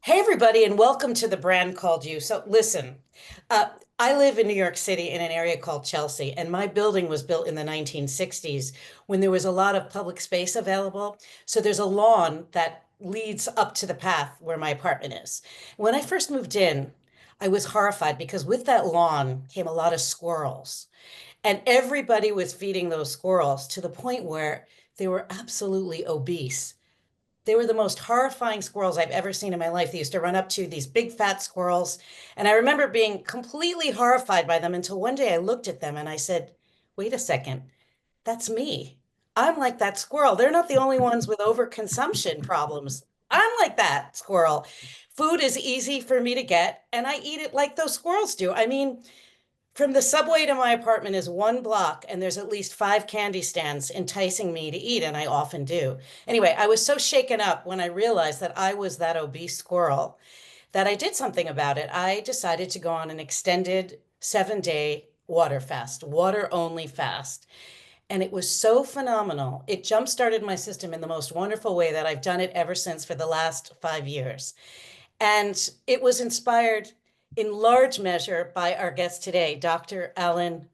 Hey, everybody, and welcome to the brand called you. So, listen, uh, I live in New York City in an area called Chelsea, and my building was built in the 1960s when there was a lot of public space available. So, there's a lawn that leads up to the path where my apartment is. When I first moved in, I was horrified because with that lawn came a lot of squirrels, and everybody was feeding those squirrels to the point where they were absolutely obese. They were the most horrifying squirrels I've ever seen in my life. They used to run up to these big fat squirrels. And I remember being completely horrified by them until one day I looked at them and I said, wait a second, that's me. I'm like that squirrel. They're not the only ones with overconsumption problems. I'm like that squirrel. Food is easy for me to get, and I eat it like those squirrels do. I mean, from the subway to my apartment is 1 block, and there's at least 5 candy stands enticing me to eat, and I often do. Anyway, I was so shaken up when I realized that I was that obese squirrel that I did something about it. I decided to go on an extended 7 day water fast, water only fast. And it was so phenomenal. It jump started my system in the most wonderful way that I've done it ever since for the last 5 years. And it was inspired in large measure by our guest today, Dr. Alan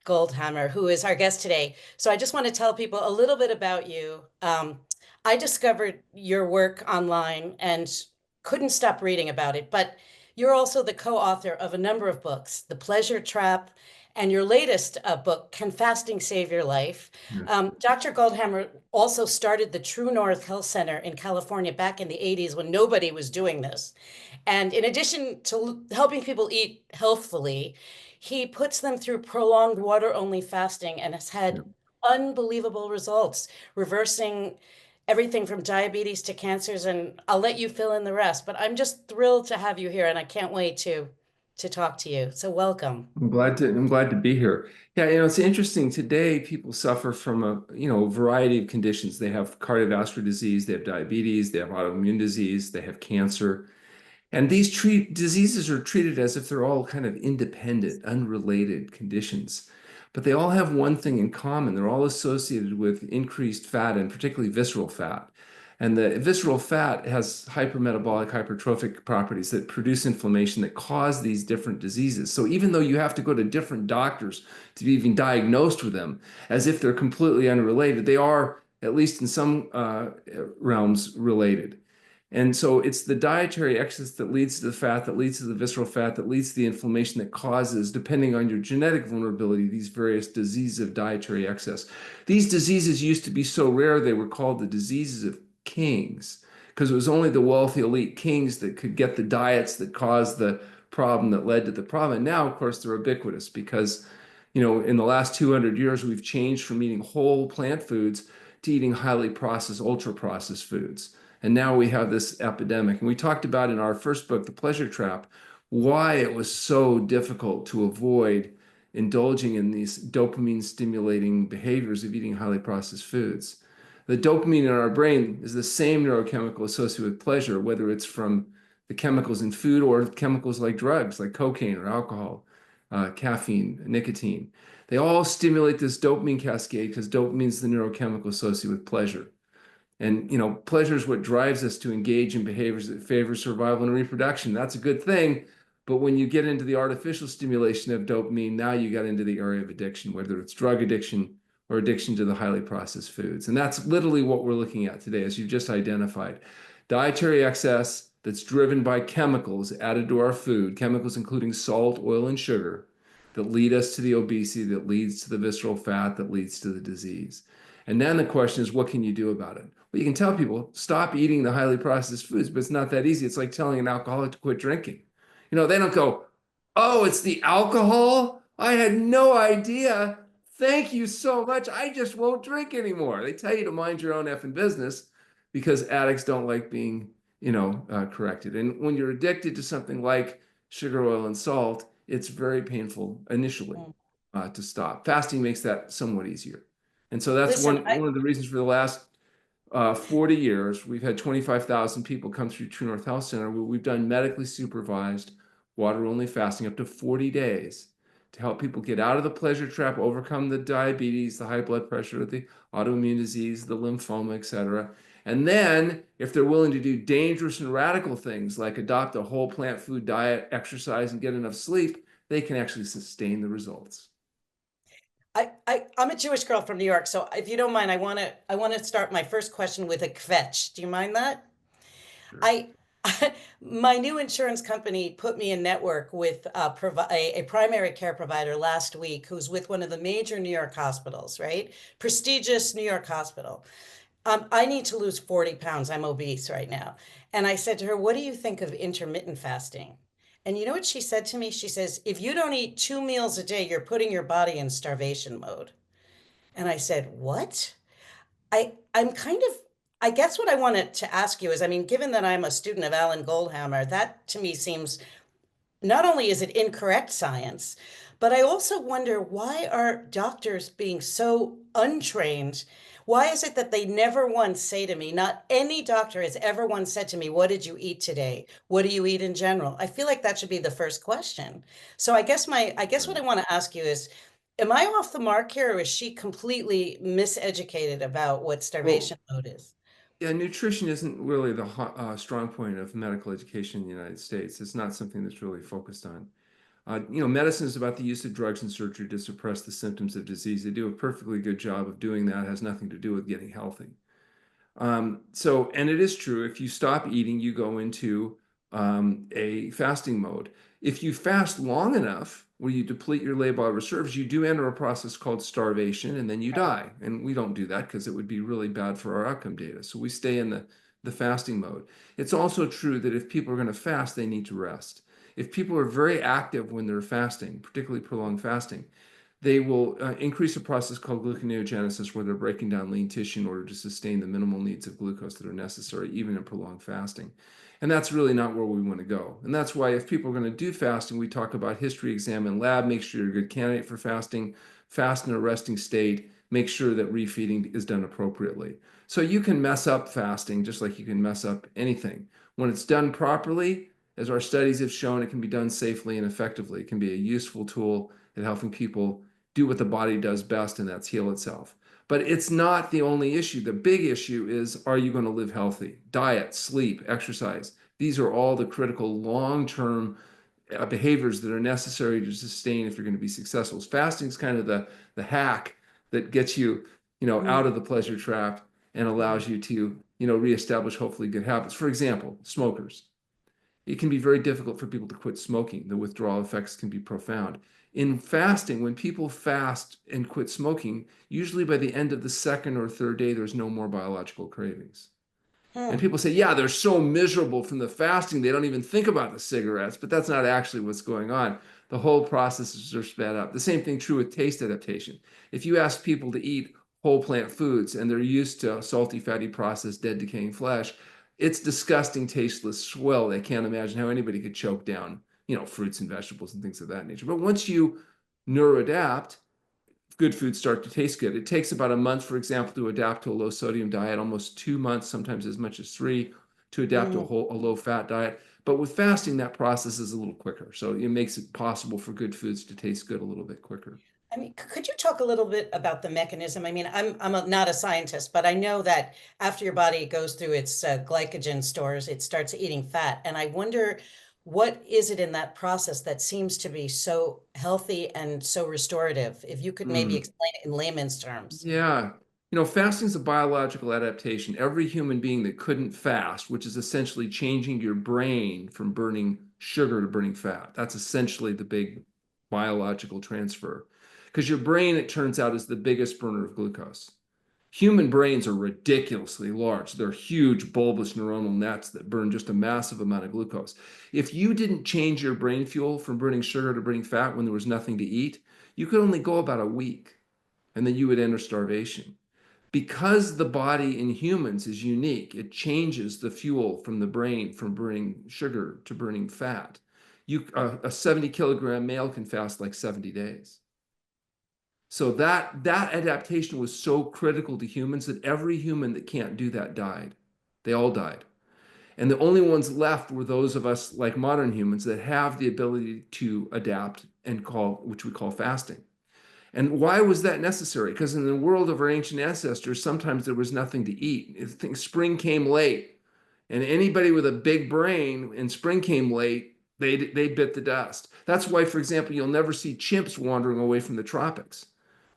Goldhammer, who is our guest today. So I just want to tell people a little bit about you. I discovered your work online and couldn't stop reading about it, but you're also the co-author of a number of books, The Pleasure Trap, and your latest book, Can Fasting Save Your Life? Yeah. Dr. Goldhammer also started the True North Health Center in California back in the 80s when nobody was doing this. And in addition to helping people eat healthfully, he puts them through prolonged water only fasting and has Yeah. had unbelievable results, reversing everything from diabetes to cancers. And I'll let you fill in the rest, but I'm just thrilled to have you here and I can't wait to talk to you. So welcome. I'm glad to be here. Yeah, it's interesting. Today, people suffer from a variety of conditions. They have cardiovascular disease, they have diabetes, they have autoimmune disease, they have cancer. And these diseases are treated as if they're all kind of independent, unrelated conditions. But they all have one thing in common. They're all associated with increased fat and particularly visceral fat. And the visceral fat has hypermetabolic, hypertrophic properties that produce inflammation that cause these different diseases. So even though you have to go to different doctors to be even diagnosed with them, as if they're completely unrelated, they are, at least in some realms, related. And so it's the dietary excess that leads to the fat, that leads to the visceral fat, that leads to the inflammation that causes, depending on your genetic vulnerability, these various diseases of dietary excess. These diseases used to be so rare, they were called the diseases of kings, because it was only the wealthy elite kings that could get the diets that caused the problem that led to the problem. And now, of course, they're ubiquitous because, in the last 200 years, we've changed from eating whole plant foods to eating highly processed, ultra processed foods. And now we have this epidemic. And we talked about in our first book, The Pleasure Trap, why it was so difficult to avoid indulging in these dopamine stimulating behaviors of eating highly processed foods. The dopamine in our brain is the same neurochemical associated with pleasure, whether it's from the chemicals in food or chemicals like drugs, like cocaine or alcohol, caffeine, nicotine. They all stimulate this dopamine cascade because dopamine is the neurochemical associated with pleasure. And pleasure is what drives us to engage in behaviors that favor survival and reproduction. That's a good thing. But when you get into the artificial stimulation of dopamine, now you got into the area of addiction, whether it's drug addiction or addiction to the highly processed foods. And that's literally what we're looking at today, as you've just identified. Dietary excess that's driven by chemicals added to our food, chemicals including salt, oil, and sugar, that lead us to the obesity, that leads to the visceral fat, that leads to the disease. And then the question is, what can you do about it? Well, you can tell people, stop eating the highly processed foods, but it's not that easy. It's like telling an alcoholic to quit drinking. They don't go, oh, it's the alcohol? I had no idea. Thank you so much. I just won't drink anymore. They tell you to mind your own effing business because addicts don't like being, corrected. And when you're addicted to something like sugar, oil, and salt, it's very painful initially Mm. to stop. Fasting makes that somewhat easier. And so that's Listen, one of the reasons for the last 40 years, we've had 25,000 people come through True North Health Center. We've done medically supervised water only fasting up to 40 days to help people get out of the pleasure trap, overcome the diabetes, the high blood pressure, the autoimmune disease, the lymphoma, et cetera, And then, if they're willing to do dangerous and radical things like adopt a whole plant food diet, exercise, and get enough sleep, they can actually sustain the results. I'm a Jewish girl from New York, so if you don't mind, I want to start my first question with a kvetch. Do you mind that? Sure. I my new insurance company put me in network with a primary care provider last week who's with one of the major New York hospitals, right? Prestigious New York hospital. I need to lose 40 pounds. I'm obese right now. And I said to her, "What do you think of intermittent fasting?" And you know what she said to me? She says, "If you don't eat 2 meals a day, you're putting your body in starvation mode." And I said, "What?" I'm kind of, I guess what I wanted to ask you is, I mean, given that I'm a student of Alan Goldhammer, that to me seems, not only is it incorrect science, but I also wonder, why are doctors being so untrained? Why is it that they never once say to me, not any doctor has ever once said to me, "What did you eat today? What do you eat in general?" I feel like that should be the first question. So I guess what I Right. want to ask you is, am I off the mark here, or is she completely miseducated about what Well, starvation mode is? yeah, nutrition isn't really the strong point of medical education in the United States. It's not something that's really focused on. Medicine is about the use of drugs and surgery to suppress the symptoms of disease. They do a perfectly good job of doing that. It has nothing to do with getting healthy. And it is true, if you stop eating, you go into a fasting mode. If you fast long enough, where you deplete your labile reserves, you do enter a process called starvation, and then you die. And we don't do that because it would be really bad for our outcome data. So we stay in the fasting mode. It's also true that if people are going to fast, they need to rest. If people are very active when they're fasting, particularly prolonged fasting, they will increase a process called gluconeogenesis, where they're breaking down lean tissue in order to sustain the minimal needs of glucose that are necessary, even in prolonged fasting. And that's really not where we want to go. And that's why, if people are going to do fasting, we talk about history, examine lab, make sure you're a good candidate for fasting, fast in a resting state, make sure that refeeding is done appropriately. So you can mess up fasting just like you can mess up anything. When it's done properly, as our studies have shown, it can be done safely and effectively. It can be a useful tool at helping people do what the body does best, and that's heal itself. But it's not the only issue. The big issue is, are you going to live healthy? Diet, sleep, exercise. These are all the critical long-term behaviors that are necessary to sustain if you're going to be successful. Fasting is kind of the hack that gets you, out of the pleasure trap and Mhm. allows you to, reestablish hopefully good habits. For example, smokers. It can be very difficult for people to quit smoking. The withdrawal effects can be profound. In fasting, when people fast and quit smoking, usually by the end of the second or third day, there's no more biological cravings. And Hmm. people say, yeah, they're so miserable from the fasting, they don't even think about the cigarettes, but that's not actually what's going on. The whole processes are sped up. The same thing true with taste adaptation. If you ask people to eat whole plant foods and they're used to salty, fatty, processed, dead, decaying flesh, it's disgusting, tasteless swill. They can't imagine how anybody could choke down, fruits and vegetables and things of that nature. But once you neuroadapt, good foods start to taste good. It takes about a month, for example, to adapt to a low sodium diet, almost 2 months, sometimes as much as three, to adapt to Hmm. a low fat diet. But with fasting, that process is a little quicker. So it makes it possible for good foods to taste good a little bit quicker. I mean, could you talk a little bit about the mechanism? I mean, not a scientist, but I know that after your body goes through its glycogen stores, it starts eating fat. And I wonder, what is it in that process that seems to be so healthy and so restorative? If you could maybe Mm. explain it in layman's terms. Yeah. Fasting is a biological adaptation. Every human being that couldn't fast, which is essentially changing your brain from burning sugar to burning fat, that's essentially the big biological transfer. Because your brain, it turns out, is the biggest burner of glucose. Human brains are ridiculously large. They're huge bulbous neuronal nets that burn just a massive amount of glucose. If you didn't change your brain fuel from burning sugar to burning fat when there was nothing to eat, you could only go about a week, and then you would enter starvation. Because the body in humans is unique, it changes the fuel from the brain from burning sugar to burning fat. A 70-kilogram male can fast like 70 days. So that adaptation was so critical to humans that every human that can't do that died. They all died. And the only ones left were those of us like modern humans that have the ability to adapt and which we call fasting. And why was that necessary? Because in the world of our ancient ancestors, sometimes there was nothing to eat. If spring came late, and anybody with a big brain and spring came late, they bit the dust. That's why, for example, you'll never see chimps wandering away from the tropics.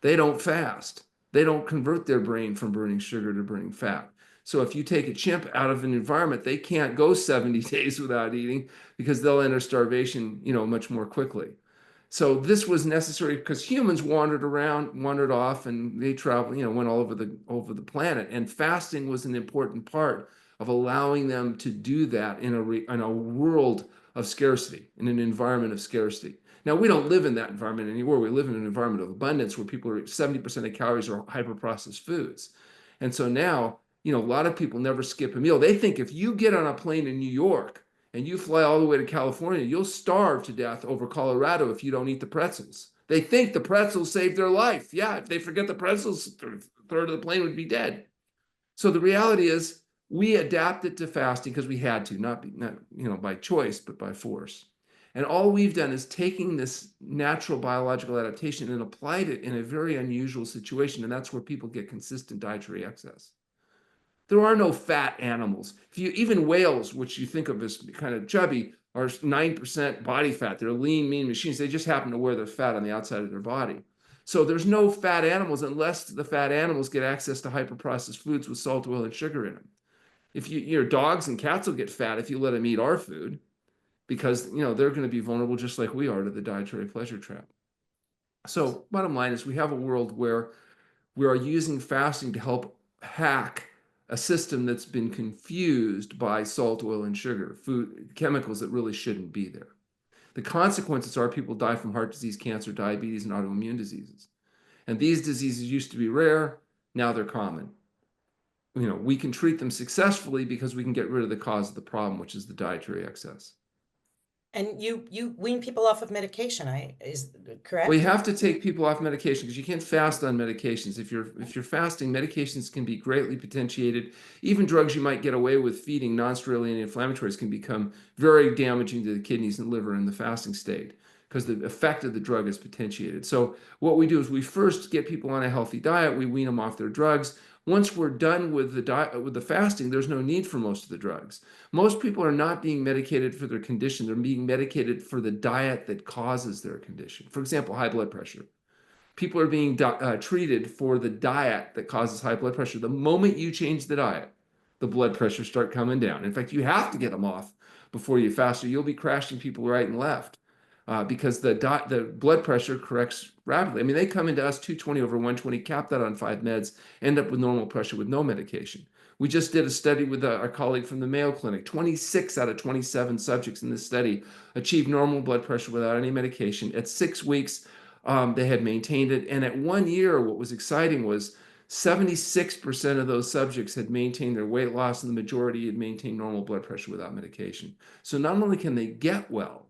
They don't fast. They don't convert their brain from burning sugar to burning fat. So if you take a chimp out of an environment, they can't go 70 days without eating because they'll enter starvation, much more quickly. So this was necessary because humans wandered around, wandered off, and they traveled, went all over the planet. And fasting was an important part of allowing them to do that in a world of scarcity, in an environment of scarcity. Now, we don't live in that environment anymore. We live in an environment of abundance where people are 70% of calories are hyper-processed foods. And so now, a lot of people never skip a meal. They think if you get on a plane in New York and you fly all the way to California, you'll starve to death over Colorado if you don't eat the pretzels. They think the pretzels saved their life. Yeah, if they forget the pretzels, a third of the plane would be dead. So the reality is we adapted to fasting because we had to, not by choice, but by force. And all we've done is taking this natural biological adaptation and applied it in a very unusual situation. And that's where people get consistent dietary excess. There are no fat animals. Even whales, which you think of as kind of chubby, are 9% body fat. They're lean, mean machines. They just happen to wear their fat on the outside of their body. So there's no fat animals unless the fat animals get access to hyper-processed foods with salt, oil, and sugar in them. Your dogs and cats will get fat if you let them eat our food because they're going to be vulnerable just like we are to the dietary pleasure trap. So bottom line is we have a world where we are using fasting to help hack a system that's been confused by salt, oil, and sugar, food chemicals that really shouldn't be there. The consequences are people die from heart disease, cancer, diabetes, and autoimmune diseases. And these diseases used to be rare, now they're common. We can treat them successfully because we can get rid of the cause of the problem, which is the dietary excess. And you wean people off of medication, is Well, you correct? have to take people off medication because you can't fast on medications. If you're fasting, medications can be greatly potentiated. Even drugs you might get away with feeding, non-steroidal anti-inflammatories, can become very damaging to the kidneys and liver in the fasting state because the effect of the drug is potentiated. So what we do is we first get people on a healthy diet. We wean them off their drugs. Once we're done with the diet, with the fasting, there's no need for most of the drugs. Most people are not being medicated for their condition. They're being medicated for the diet that causes their condition. For example, high blood pressure. People are being treated for the diet that causes high blood pressure. The moment you change the diet, the blood pressure start coming down. In fact, you have to get them off before you fast, or you'll be crashing people right and left because the blood pressure corrects rapidly. I mean, they come into us 220 over 120, cap that on 5 meds, end up with normal pressure with no medication. We just did a study with our colleague from the Mayo Clinic. 26 out of 27 subjects in this study achieved normal blood pressure without any medication. At 6 weeks, they had maintained it. And at 1 year, what was exciting was 76% of those subjects had maintained their weight loss, and the majority had maintained normal blood pressure without medication. So not only can they get well,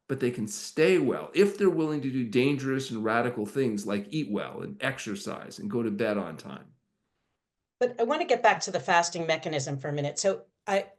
but they can stay well if they're willing to do dangerous and radical things like eat well and exercise and go to bed on time. But I want to get back to the fasting mechanism for a minute. So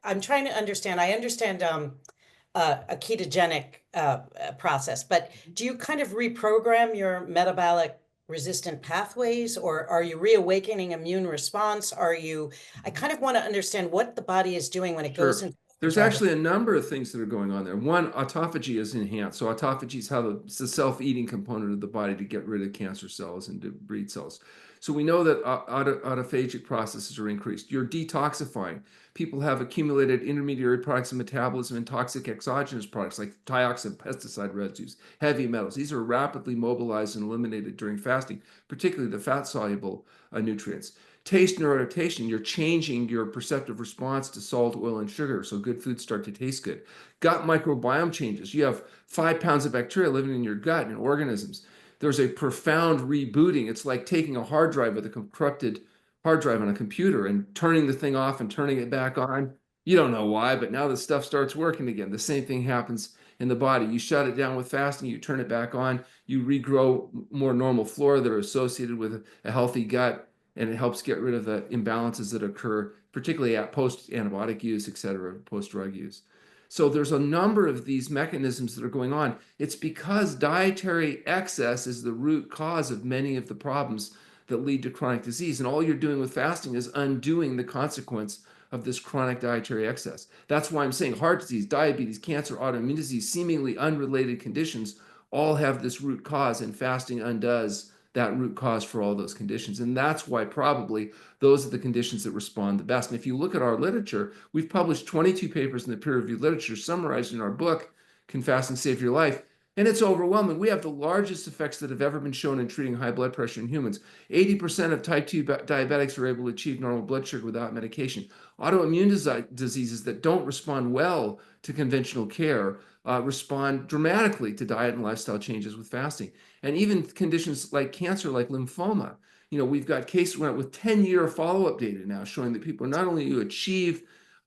I'm trying to understand. I understand a ketogenic process, but do you kind of reprogram your metabolic resistant pathways, or are you reawakening immune response? I kind of want to understand what the body is doing when it goes Sure. into There's overdrive. actually a number of things that are going on there. One, autophagy is enhanced. So autophagy is how it's the self-eating component of the body to get rid of cancer cells and to breed cells. So we know that autophagic processes are increased. You're detoxifying. People have accumulated intermediary products of metabolism and toxic exogenous products like dioxin, pesticide residues, heavy metals. These are rapidly mobilized and eliminated during fasting, particularly the fat-soluble nutrients. Taste neuroadaptation, you're changing your perceptive response to salt, oil, and sugar. So good foods start to taste good. Gut microbiome changes. You have 5 pounds of bacteria living in your gut and organisms. There's a profound rebooting. It's like taking a hard drive with a corrupted hard drive on a computer and turning the thing off and turning it back on. You don't know why, but now the stuff starts working again. The same thing happens in the body. You shut it down with fasting, you turn it back on, you regrow more normal flora that are associated with a healthy gut, and it helps get rid of the imbalances that occur, particularly at post-antibiotic use, et cetera, post-drug use. So there's a number of these mechanisms that are going on. It's because dietary excess is the root cause of many of the problems that lead to chronic disease. And all you're doing with fasting is undoing the consequence of this chronic dietary excess. That's why I'm saying heart disease, diabetes, cancer, autoimmune disease, seemingly unrelated conditions all have this root cause, and fasting undoes that root cause for all those conditions. And that's why probably those are the conditions that respond the best. And if you look at our literature, we've published 22 papers in the peer-reviewed literature summarized in our book, Can Fasting Save Your Life? And it's overwhelming. We have the largest effects that have ever been shown in treating high blood pressure in humans. 80% of type 2 diabetics are able to achieve normal blood sugar without medication. Autoimmune diseases that don't respond well to conventional care respond dramatically to diet and lifestyle changes with fasting. And even conditions like cancer, like lymphoma, we've got cases with 10-year follow-up data now showing that people not only achieve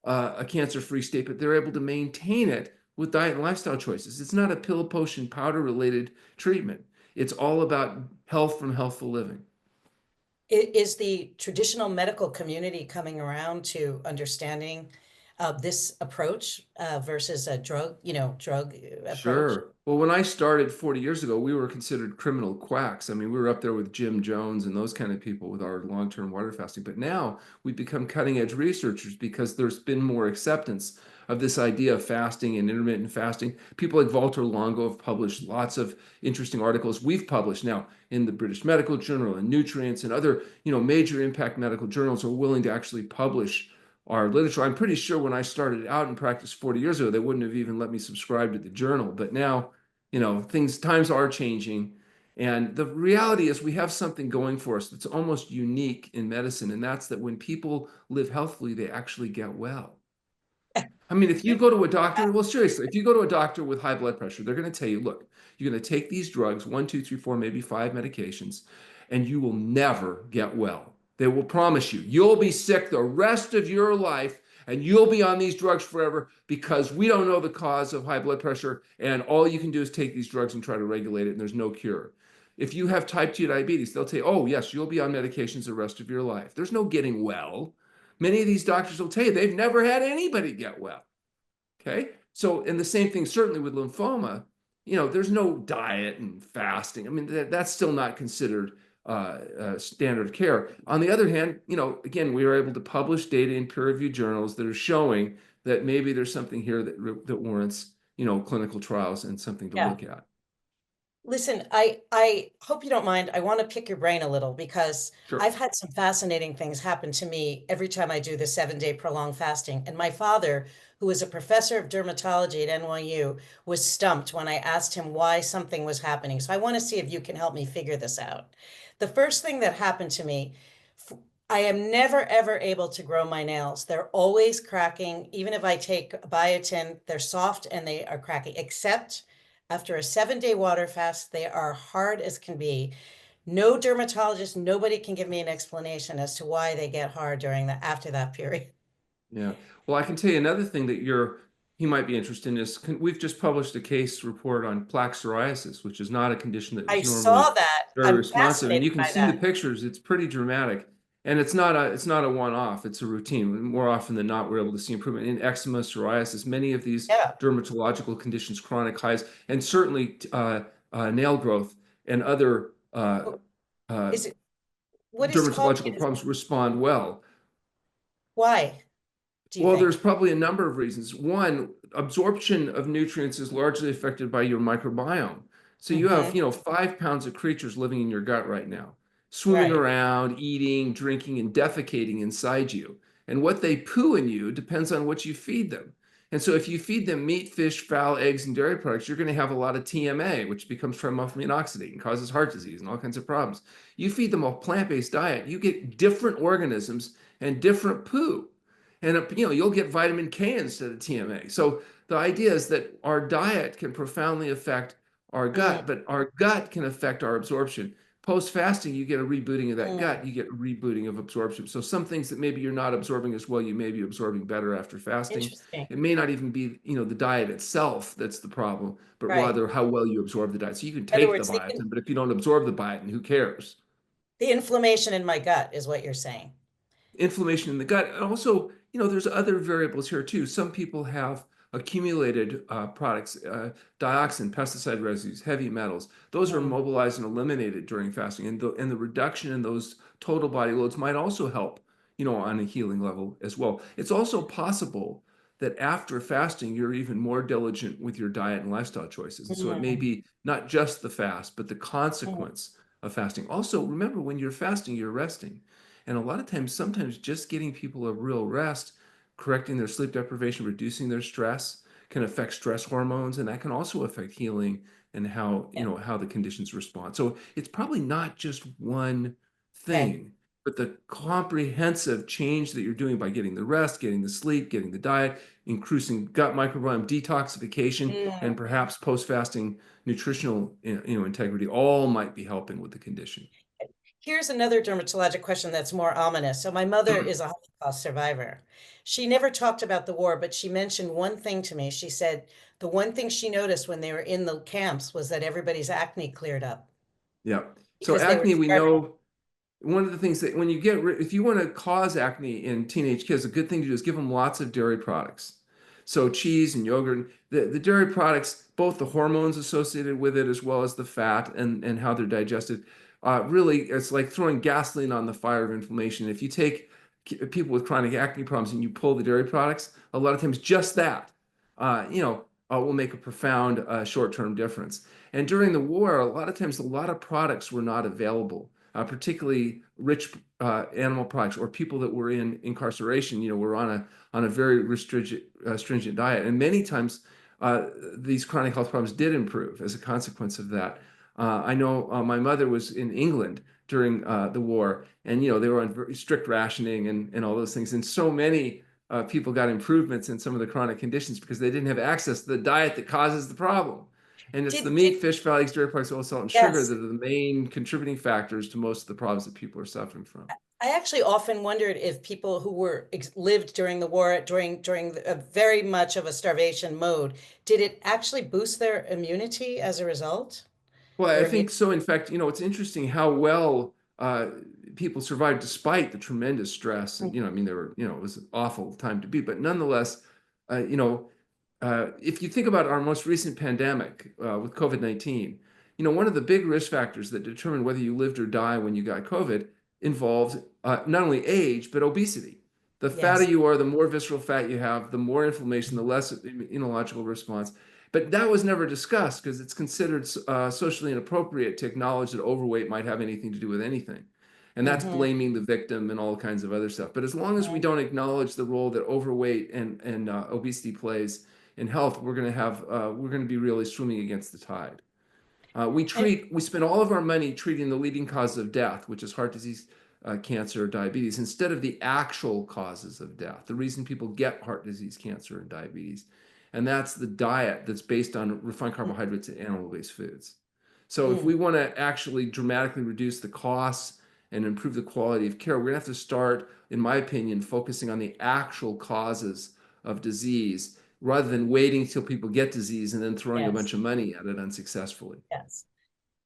a cancer-free state, but they're able to maintain it with diet and lifestyle choices. It's not a pill, potion, powder related treatment. It's all about health from healthful living. Is the traditional medical community coming around to understanding this approach versus a drug approach? Sure. Well, when I started 40 years ago, we were considered criminal quacks. I mean, we were up there with Jim Jones and those kind of people with our long-term water fasting. But now we've become cutting-edge researchers because there's been more acceptance of this idea of fasting and intermittent fasting. People like Walter Longo have published lots of interesting articles. We've published now in the British Medical Journal and Nutrients and other, major impact medical journals are willing to actually publish our literature. I'm pretty sure when I started out in practice 40 years ago, they wouldn't have even let me subscribe to the journal. But now, times are changing. And the reality is we have something going for us that's almost unique in medicine. And that's that when people live healthfully, they actually get well. I mean, if you go to a doctor, well, seriously, if you go to a doctor with high blood pressure, they're going to tell you, look, you're going to take these drugs, one, two, three, four, maybe five medications, and you will never get well. They will promise you'll be sick the rest of your life and you'll be on these drugs forever because we don't know the cause of high blood pressure. And all you can do is take these drugs and try to regulate it, and there's no cure. If you have type 2 diabetes, they'll tell you, oh, yes, you'll be on medications the rest of your life. There's no getting well. Many of these doctors will tell you they've never had anybody get well. Okay. So, and the same thing, certainly with lymphoma, there's no diet and fasting. I mean, that's still not considered standard of care. On the other hand, again, we were able to publish data in peer-reviewed journals that are showing that maybe there's something here that warrants, clinical trials and something to Yeah. look at. Listen, I hope you don't mind. I want to pick your brain a little because Sure. I've had some fascinating things happen to me every time I do the 7-day prolonged fasting. And my father, who was a professor of dermatology at NYU, was stumped when I asked him why something was happening. So I want to see if you can help me figure this out. The first thing that happened to me, I am never ever able to grow my nails. They're always cracking. Even if I take biotin, they're soft and they are cracking, except after a 7-day water fast, they are hard as can be. No dermatologist, nobody can give me an explanation as to why they get hard after that period. Yeah. Well, I can tell you another thing that he might be interested in is we've just published a case report on plaque psoriasis, which is not a condition that I is normally saw that. very I'm responsive. And fascinated you can by see the that. pictures. It's pretty dramatic. And it's not a one-off. It's a routine. More often than not, we're able to see improvement in eczema, psoriasis, many of these Yeah. dermatological conditions, chronic highs, and certainly nail growth and other uh, Is it what is causing dermatological it? Is problems respond well. why, do you Well, there's think? probably a number of reasons. One, absorption of nutrients is largely affected by your microbiome. So you have, Hmm. 5 pounds of creatures living in your gut right now, swimming Right. around, eating, drinking, and defecating inside you. And what they poo in you depends on what you feed them. And so if you feed them meat, fish, fowl, eggs, and dairy products, you're going to have a lot of TMA, which becomes trimethylamine oxidate and causes heart disease and all kinds of problems. You feed them a plant-based diet, you get different organisms and different poo. And you'll get vitamin K instead of TMA. So the idea is that our diet can profoundly affect our Mm, gut, but our gut can affect our absorption. Post fasting, you get a rebooting of that gut, mm. you get a rebooting of absorption. So some things that maybe you're not absorbing as well, you may be absorbing better after fasting. Interesting. It may not even be, the diet itself that's the problem, but Right. rather how well you absorb the diet. So you can In other take the words, biotin, but if you don't absorb the biotin, who cares? the inflammation in my gut is what you're saying. Inflammation in the gut. And also, there's other variables here too. Some people have accumulated products, dioxin, pesticide residues, heavy metals. Those are Mm, mobilized and eliminated during fasting, and the reduction in those total body loads might also help, on a healing level as well. It's also possible that after fasting, you're even more diligent with your diet and lifestyle choices. And so it may mm, be not just the fast, but the mm. consequence of fasting. Also, remember when you're fasting, you're resting. And a lot of times, sometimes just getting people a real rest, correcting their sleep deprivation, reducing their stress can affect stress hormones, and that can also affect healing and how the conditions respond. So it's probably not just one Okay. thing, but the comprehensive change that you're doing by getting the rest, getting the sleep, getting the diet, increasing gut microbiome detoxification, and Mm. perhaps post-fasting nutritional integrity all might be helping with the condition. Here's another dermatologic question that's more ominous. So my mother is a Holocaust survivor. She never talked about the war, but she mentioned one thing to me. She said the one thing she noticed when they were in the camps was that everybody's acne cleared up Yeah. So because they were acne, we starving. know one of the things that when you if you want to cause acne in teenage kids, a good thing to do is give them lots of dairy products. So cheese and yogurt, the dairy products, both the hormones associated with it as well as the fat and how they're digested, really it's like throwing gasoline on the fire of inflammation. If you take people with chronic acne problems and you pull the dairy products, a lot of times just that, will make a profound short-term difference. And during the war, a lot of times a lot of products were not available, particularly rich animal products or people that were in incarceration, were on a very stringent diet. And many times these chronic health problems did improve as a consequence of that. I know my mother was in England during the war, and they were on very strict rationing and all those things. And so many people got improvements in some of the chronic conditions because they didn't have access to the diet that causes the problem. And it's the Did meat, fish, fat, eggs, dairy products, oil, salt, and sugar yes. that are the main contributing factors to most of the problems that people are suffering from. I actually often wondered if people who were lived during the war, during a very much of a starvation mode, did it actually boost their immunity as a result? Well, I Their immune. think so. In fact, it's interesting how well people survived despite the tremendous stress. And, I mean, it was an awful time to be, but nonetheless, uh, you know, if you think about our most recent pandemic with COVID-19, one of the big risk factors that determine whether you lived or die when you got COVID involves not only age, but obesity. The fatter Yes. you are, the more visceral fat you have, the more inflammation, the less immunological response. But that was never discussed because it's considered socially inappropriate to acknowledge that overweight might have anything to do with anything. And that's Hmm. blaming the victim and all kinds of other stuff. But as long as we don't acknowledge the role that overweight and obesity plays in health, we're going to be really swimming against the tide. And We spend all of our money treating the leading causes of death, which is heart disease, cancer, diabetes, instead of the actual causes of death, the reason people get heart disease, cancer, and diabetes. And that's the diet that's based on refined carbohydrates and animal-based foods. So if mm, we want to actually dramatically reduce the costs and improve the quality of care, we're going to have to start, in my opinion, focusing on the actual causes of disease rather than waiting till people get disease and then throwing a yes, bunch of money at it unsuccessfully. yes.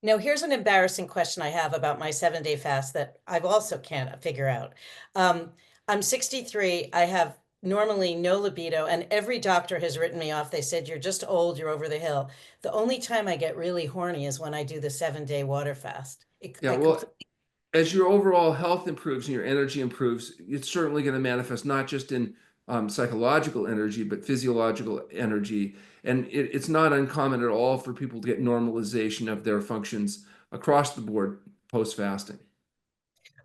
Now, here's an embarrassing question I have about my 7 day fast that I've also can't figure out. Um, I'm 63. I have normally no libido, and every doctor has written me off. They said, you're just old, you're over the hill. The only time I get really horny is when I do the 7 day water fast. Yeah, I well, completely. as your overall health improves and your energy improves, it's certainly going to manifest not just in psychological energy, but physiological energy. And it's not uncommon at all for people to get normalization of their functions across the board post fasting.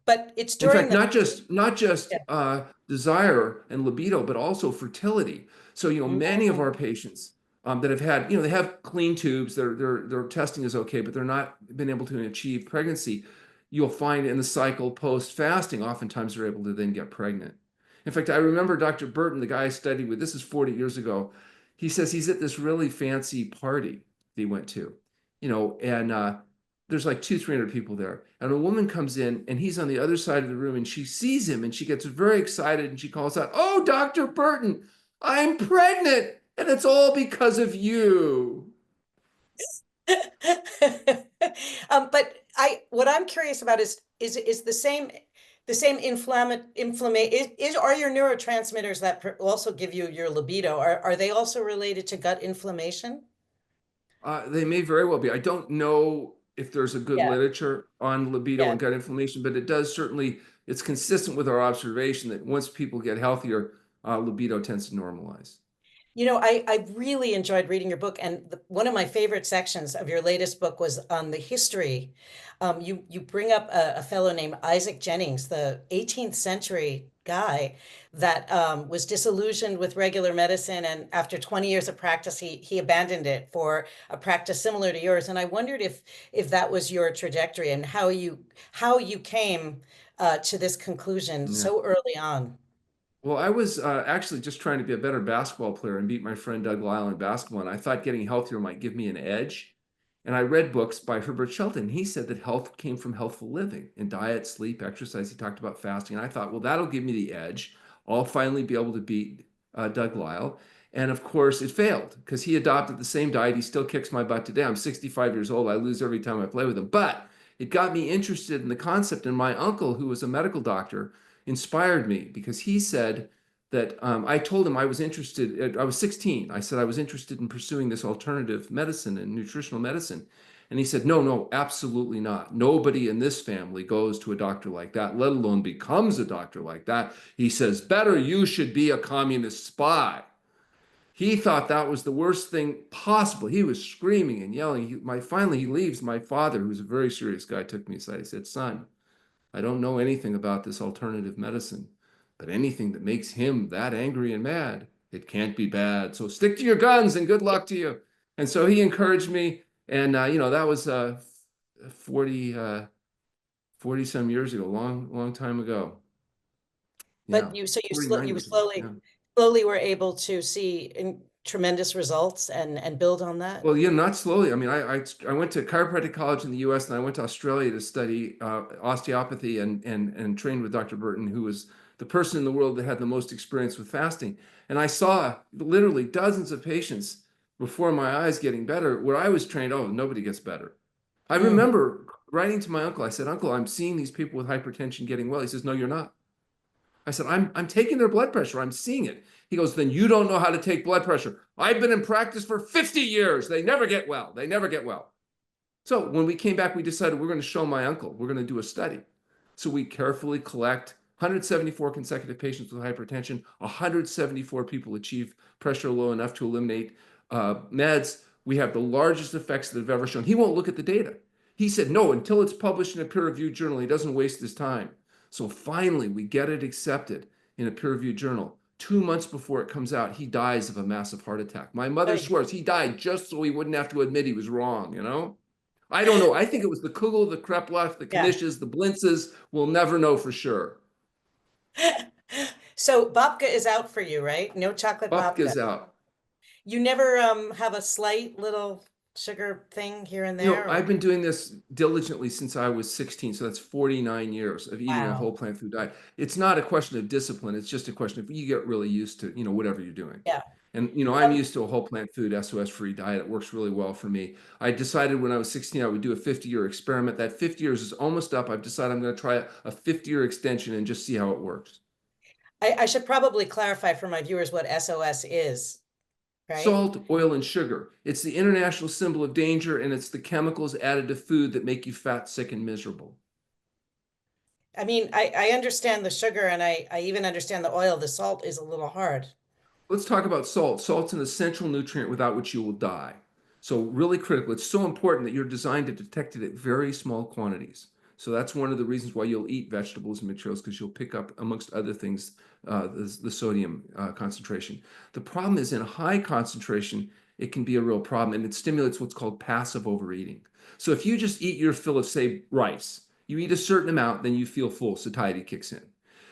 But it's In during fact, the. not just Yeah. desire and libido, but also fertility. So, many of our Mhm. patients that have had, they have clean tubes, their testing is okay, but they're not been able to achieve pregnancy. You'll find in the cycle post fasting, oftentimes they're able to then get pregnant. In fact, I remember Dr. Burton, the guy I studied with, this is 40 years ago. He says he's at this really fancy party that he went to, and there's like 300 people there. And a woman comes in and he's on the other side of the room and she sees him and she gets very excited and she calls out, "Oh, Dr. Burton, I'm pregnant. And it's all because of you." But what I'm curious about is the same. The same inflammation are your neurotransmitters that also give you your libido, are they also related to gut inflammation? They may very well be. I don't know if there's a good Yeah, literature on libido yeah. and gut inflammation, but it does certainly, it's consistent with our observation that once people get healthier, libido tends to normalize. You know, I really enjoyed reading your book, and one of my favorite sections of your latest book was on the history. You bring up a fellow named Isaac Jennings, the 18th century guy that was disillusioned with regular medicine, and after 20 years of practice, he abandoned it for a practice similar to yours. And I wondered if that was your trajectory and how you came to this conclusion Yeah. so early on. Well, I was actually just trying to be a better basketball player and beat my friend Doug Lyle in basketball. And I thought getting healthier might give me an edge. And I read books by Herbert Shelton. He said that health came from healthful living and diet, sleep, exercise. He talked about fasting. And I thought, well, that'll give me the edge. I'll finally be able to beat Doug Lyle. And of course, it failed because he adopted the same diet. He still kicks my butt today. I'm 65 years old. I lose every time I play with him. But it got me interested in the concept. And my uncle, who was a medical doctor, inspired me because he said that I told him I was interested. I was 16. I said I was interested in pursuing this alternative medicine and nutritional medicine. And he said, no, no, absolutely not. Nobody in this family goes to a doctor like that, let alone becomes a doctor like that. He says, better you should be a communist spy. He thought that was the worst thing possible. He was screaming and yelling. Finally, he leaves. My father, who's a very serious guy, took me aside. He said, son, I don't know anything about this alternative medicine, but anything that makes him that angry and mad, it can't be bad. So stick to your guns and good luck to you. And so he encouraged me. And, that was 40, 40 some years ago, long, long time ago. Yeah. But you 49 years ago. Yeah. slowly were able to see tremendous results and build on that. Well, yeah, not slowly. I mean, I went to chiropractic college in the U.S. and I went to Australia to study osteopathy and trained with Dr. Burton, who was the person in the world that had the most experience with fasting. And I saw literally dozens of patients before my eyes getting better where I was trained, oh, nobody gets better. I Mm. remember writing to my uncle, I said, Uncle, I'm seeing these people with hypertension getting well. He says, no, you're not. I said, I'm taking their blood pressure. I'm seeing it. He goes, then you don't know how to take blood pressure. I've been in practice for 50 years. They never get well. They never get well. So when we came back, we decided we're going to show my uncle. We're going to do a study. So we carefully collect 174 consecutive patients with hypertension. 174 people achieve pressure low enough to eliminate meds. We have the largest effects that have ever shown. He won't look at the data. He said, no, until it's published in a peer-reviewed journal, he doesn't waste his time. So finally, we get it accepted in a peer-reviewed journal. 2 months before it comes out, he dies of a massive heart attack. My mother Oy. swears he died just so he wouldn't have to admit he was wrong. I don't know. I think it was the Kugel, the Kreplach, the Yeah. Knishes, the Blintzes. We'll never know for sure. So babka is out for you, right? No chocolate babka. Bupka's out. You never have a slight little sugar thing here and there, I've or been doing this diligently since I was 16. So that's 49 years of eating a wow. whole plant food diet. It's not a question of discipline. It's just a question of you get really used to, whatever you're doing. Yeah. And, I'm used to a whole plant food SOS free diet. It works really well for me. I decided when I was 16, I would do a 50-year experiment. That 50 years is almost up. I've decided I'm going to try a 50-year extension and just see how it works. I should probably clarify for my viewers what SOS is, right? Salt, oil, and sugar. It's the international symbol of danger, and it's the chemicals added to food that make you fat, sick, and miserable. I mean, I understand the sugar and I even understand the oil. The salt is a little hard. Let's talk about salt. Salt's an essential nutrient without which you will die. So really critical. It's so important that you're designed to detect it at very small quantities. So that's one of the reasons why you'll eat vegetables and materials, because you'll pick up, amongst other things, the sodium concentration. The problem is in high concentration, it can be a real problem, and it stimulates what's called passive overeating. So if you just eat your fill of, say, rice, you eat a certain amount, then you feel full, satiety kicks in.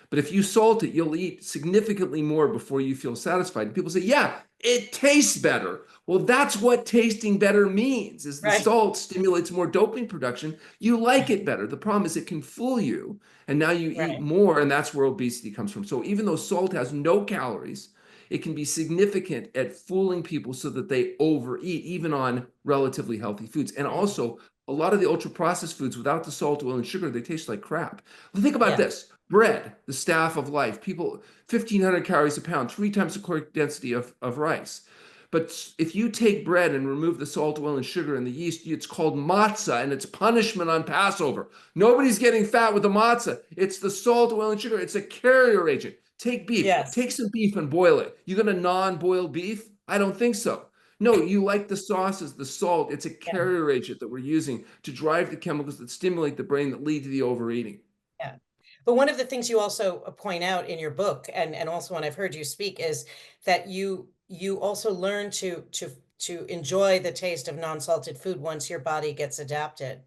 But if you salt it, you'll eat significantly more before you feel satisfied. And people say, yeah, it tastes better. Well, that's what tasting better means, is the Right. salt stimulates more dopamine production. You like it better. The problem is it can fool you. And now you eat Right. more, and that's where obesity comes from. So even though salt has no calories, it can be significant at fooling people so that they overeat, even on relatively healthy foods. And Mm. also, A lot of the ultra processed foods without the salt, oil, and sugar, they taste like crap. Well, think about Yeah. this. Bread, the staff of life, people, 1,500 calories a pound, 3 times the caloric density of rice. But if you take bread and remove the salt, oil, and sugar and the yeast, it's called matzah, and it's punishment on Passover. Nobody's getting fat with the matzah. It's the salt, oil, and sugar. It's a carrier agent. Take beef. Yes. Take some beef and boil it. You gonna non-boil beef? I don't think so. No, you like the sauces, the salt. It's a Yeah. carrier agent that we're using to drive the chemicals that stimulate the brain that lead to the overeating. Yeah. But one of the things you also point out in your book, and also when I've heard you speak, is that you also learn to enjoy the taste of non-salted food once your body gets adapted.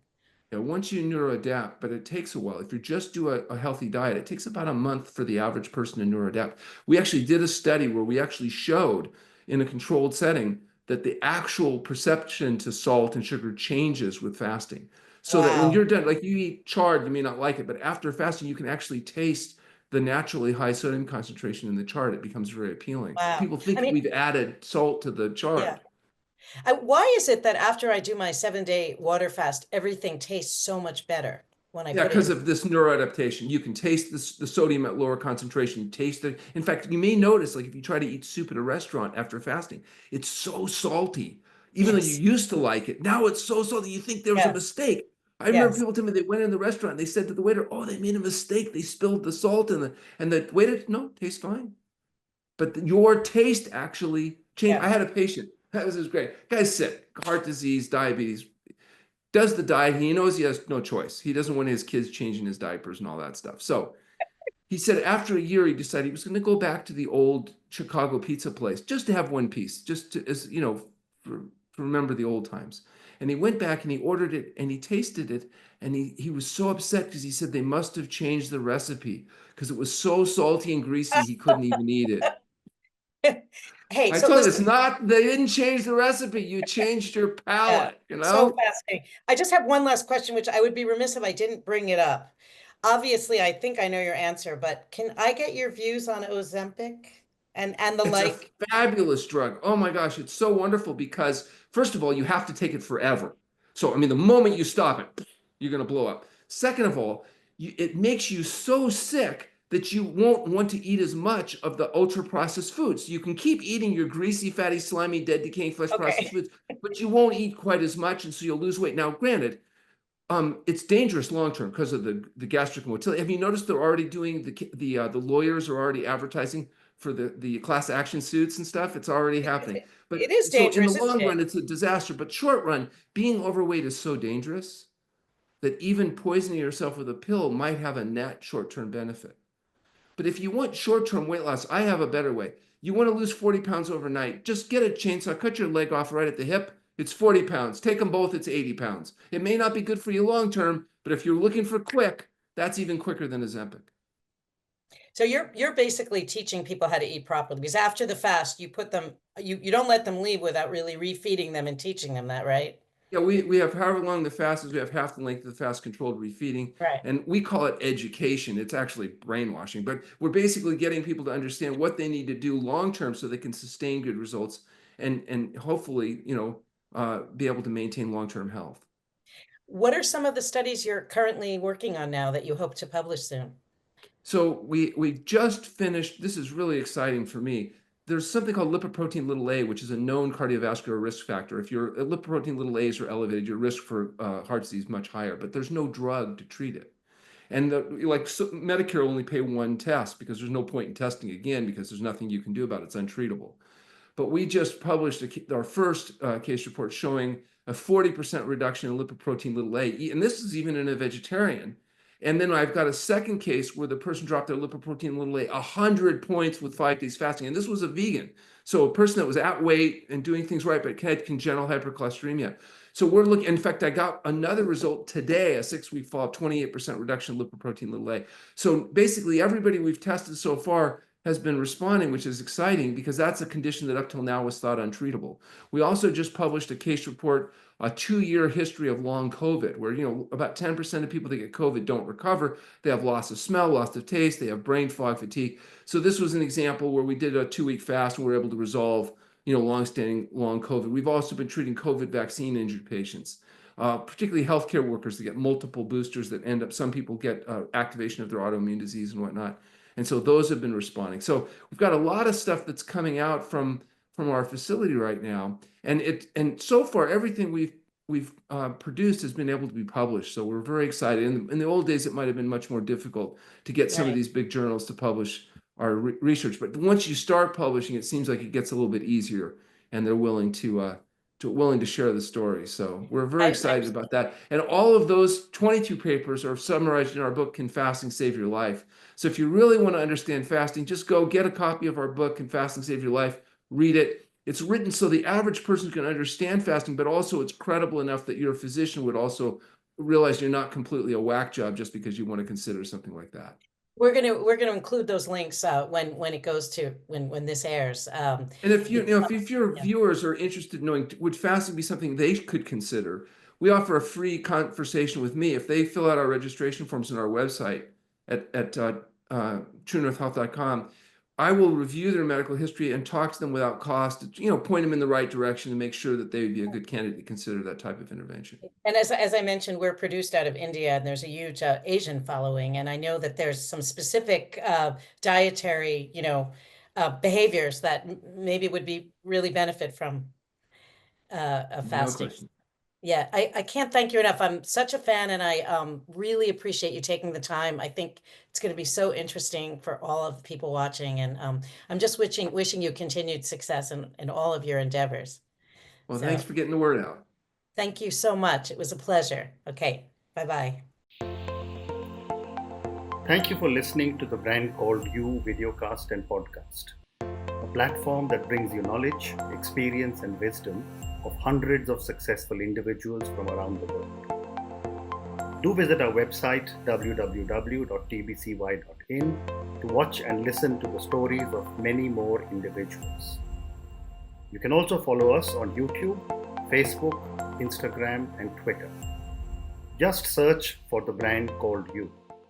Yeah, once you neuroadapt, but it takes a while. If you just do a healthy diet, it takes about a month for the average person to neuroadapt. We actually did a study where we actually showed in a controlled setting that the actual perception to salt and sugar changes with fasting. So that when Wow. you're done, like you eat chard, you may not like it, but after fasting, you can actually taste the naturally high sodium concentration in the chard. It becomes very appealing. Wow. People I think mean, we've added salt to the yeah. chard. Why is it that after I do my 7-day water fast, everything tastes so much better when I Yeah, put it because in? of this neuroadaptation. You can taste this, the sodium at lower concentration. You taste it. In fact, you may notice, like if you try to eat soup at a restaurant after fasting, it's so salty. Even though you Yes. used to like it, now it's so salty. You think there was a Yes. mistake. I remember Yes. people telling me they went in the restaurant and they said to the waiter, "Oh, they made a mistake. They spilled the salt in the," and the waiter, "No, tastes fine." But your taste actually changed. I Yes. had a patient. That was great. Guy's sick, heart disease, diabetes, does the diet. He knows he has no choice. He doesn't want his kids changing his diapers and all that stuff. So he said after a year, he decided he was going to go back to the old Chicago pizza place just to have one piece, just to, as you know, to remember the old times. And he went back and he ordered it and he tasted it. And he was so upset because he said they must have changed the recipe because it was so salty and greasy he couldn't even eat it. Hey, I so told him it's listen, not, they didn't change the recipe. You changed your yeah, palate, you so know? fascinating. I just have one last question, which I would be remiss if I didn't bring it up. Obviously, I think I know your answer, but can I get your views on Ozempic and the It's a like? fabulous drug. Oh my gosh, it's so wonderful because, first of all, you have to take it forever. So, I mean, the moment you stop it, you're going to blow up. Second of all, it makes you so sick that you won't want to eat as much of the ultra processed foods. You can keep eating your greasy, fatty, slimy, dead, decaying flesh processed Okay. foods, but you won't eat quite as much, and so you'll lose weight. Now, granted, it's dangerous long term because of the gastric motility. Have you noticed they're already doing the lawyers are already advertising for the class action suits and stuff? It's already happening. It But is so in the dangerous, isn't long it? run, it's a disaster. But short run, being overweight is so dangerous that even poisoning yourself with a pill might have a net short term benefit. But if you want short term weight loss, I have a better way. You want to lose 40 pounds overnight, just get a chainsaw, cut your leg off right at the hip. It's 40 pounds. Take them both, it's 80 pounds. It may not be good for you long term, but if you're looking for quick, that's even quicker than Ozempic. So you're basically teaching people how to eat properly because after the fast, you put them you don't let them leave without really refeeding them and teaching them that, right? Yeah, we have however long the fast is, we have half the length of the fast controlled refeeding, Right. and we call it education. It's actually brainwashing, but we're basically getting people to understand what they need to do long term so they can sustain good results and hopefully, be able to maintain long term health. What are some of the studies you're currently working on now that you hope to publish soon? So we just finished. This is really exciting for me. There's something called lipoprotein little a, which is a known cardiovascular risk factor. If your lipoprotein little a's are elevated, your risk for heart disease is much higher. But there's no drug to treat it. And Medicare will only pay one test because there's no point in testing again because there's nothing you can do about it. It's untreatable. But we just published our first case report showing a 40% reduction in lipoprotein little a. And this is even in a vegetarian. And then I've got a second case where the person dropped their lipoprotein little a 100 points with 5 days fasting. And this was a vegan. So a person that was at weight and doing things right, but had congenital hypercholesteremia. So we're looking, in fact, I got another result today, a 6-week follow-up, 28% reduction in lipoprotein little a. So basically everybody we've tested so far has been responding, which is exciting because that's a condition that up till now was thought untreatable. We also just published a case report, a 2-year history of long COVID, where about 10% of people that get COVID don't recover. They have loss of smell, loss of taste, they have brain fog, fatigue. So this was an example where we did a 2-week fast and we were able to resolve, long-standing long COVID. We've also been treating COVID vaccine injured patients. particularly healthcare workers that get multiple boosters that end up, some people get activation of their autoimmune disease and whatnot. And so those have been responding. So we've got a lot of stuff that's coming out from our facility right now. And so far, everything we've produced has been able to be published. So we're very excited. In the old days, it might have been much more difficult to get some of Right. these big journals to publish our research. But once you start publishing, it seems like it gets a little bit easier, and they're willing to share the story. So we're very I'm excited about that. And all of those 22 papers are summarized in our book, Can Fasting Save Your Life? So if you really want to understand fasting, just go get a copy of our book, Can Fasting Save Your Life? Read it. It's written so the average person can understand fasting, but also it's credible enough that your physician would also realize you're not completely a whack job just because you want to consider something like that. we're gonna include those links when it goes to when this airs. And if if your Yeah. viewers are interested in knowing, would fasting be something they could consider, we offer a free conversation with me if they fill out our registration forms on our website at truenorthhealth.com. I will review their medical history and talk to them without cost, point them in the right direction and make sure that they would be a good candidate to consider that type of intervention. And as I mentioned, we're produced out of India, and there's a huge Asian following. And I know that there's some specific dietary, behaviors that maybe would be really benefit from No fasting. question. Yeah, I can't thank you enough. I'm such a fan, and I really appreciate you taking the time. I think it's going to be so interesting for all of the people watching, and I'm just wishing you continued success in all of your endeavors. Well, thanks So for getting the word out. thank you so much. It was a pleasure. Okay, bye-bye. Thank you for listening to the Brand Called You videocast and podcast, a platform that brings you knowledge, experience, and wisdom of hundreds of successful individuals from around the world. Do visit our website www.tbcy.in to watch and listen to the stories of many more individuals. You can also follow us on YouTube, Facebook, Instagram, and Twitter. Just search for the Brand Called You.